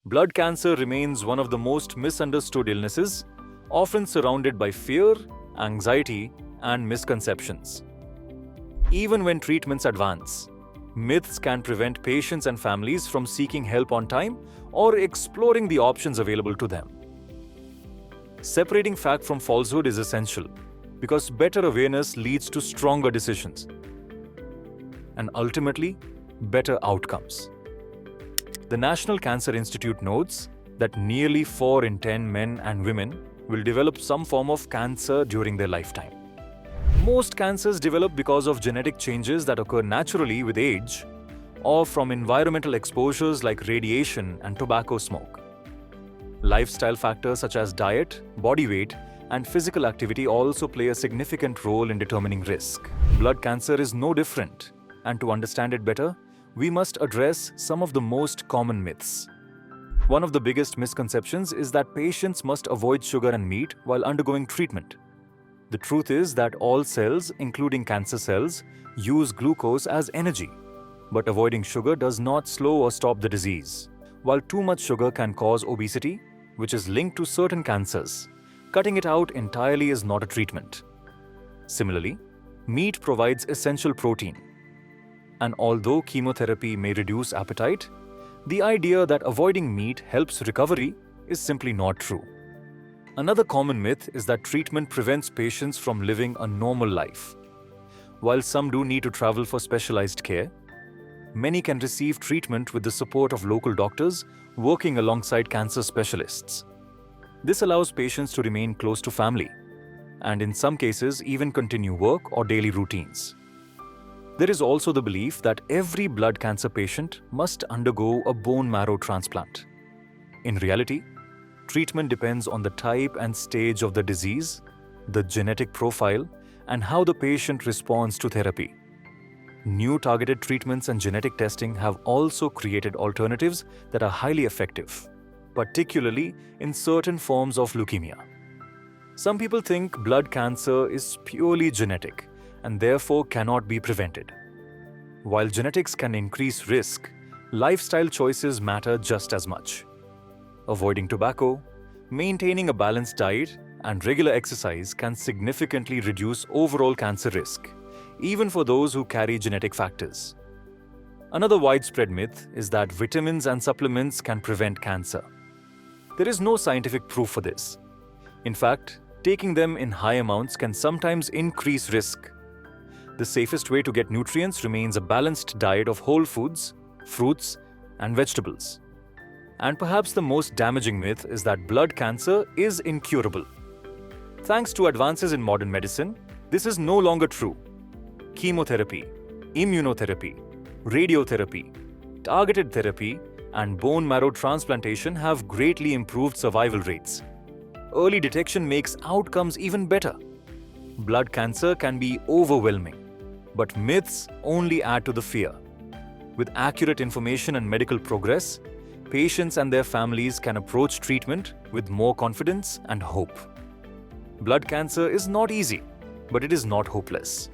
Blood cancer remains one of the most misunderstood illnesses, often surrounded by fear, anxiety, and misconceptions. Even when treatments advance, myths can prevent patients and families from seeking help on time or exploring the options available to them. Separating fact from falsehood is essential because better awareness leads to stronger decisions and ultimately better outcomes. The National Cancer Institute notes that nearly 4 in 10 men and women will develop some form of cancer during their lifetime. Most cancers develop because of genetic changes that occur naturally with age or from environmental exposures like radiation and tobacco smoke. Lifestyle factors such as diet, body weight, and physical activity also play a significant role in determining risk. Blood cancer is no different, and to understand it better, we must address some of the most common myths. One of the biggest misconceptions is that patients must avoid sugar and meat while undergoing treatment. The truth is that all cells, including cancer cells, use glucose as energy. But avoiding sugar does not slow or stop the disease. While too much sugar can cause obesity, which is linked to certain cancers, cutting it out entirely is not a treatment. Similarly, meat provides essential protein. And although chemotherapy may reduce appetite, the idea that avoiding meat helps recovery is simply not true. Another common myth is that treatment prevents patients from living a normal life. While some do need to travel for specialized care, many can receive treatment with the support of local doctors working alongside cancer specialists. This allows patients to remain close to family, and in some cases even continue work or daily routines. There is also the belief that every blood cancer patient must undergo a bone marrow transplant. In reality, treatment depends on the type and stage of the disease, the genetic profile, and how the patient responds to therapy. New targeted treatments and genetic testing have also created alternatives that are highly effective, particularly in certain forms of leukemia. Some people think blood cancer is purely genetic and therefore cannot be prevented. While genetics can increase risk, lifestyle choices matter just as much. Avoiding tobacco, maintaining a balanced diet, and regular exercise can significantly reduce overall cancer risk, even for those who carry genetic factors. Another widespread myth is that vitamins and supplements can prevent cancer. There is no scientific proof for this. In fact, taking them in high amounts can sometimes increase risk. The safest way to get nutrients remains a balanced diet of whole foods, fruits, and vegetables. And perhaps the most damaging myth is that blood cancer is incurable. Thanks to advances in modern medicine, this is no longer true. Chemotherapy, immunotherapy, radiotherapy, targeted therapy, and bone marrow transplantation have greatly improved survival rates. Early detection makes outcomes even better. Blood cancer can be overwhelming, but myths only add to the fear. With accurate information and medical progress, patients and their families can approach treatment with more confidence and hope. Blood cancer is not easy, but it is not hopeless.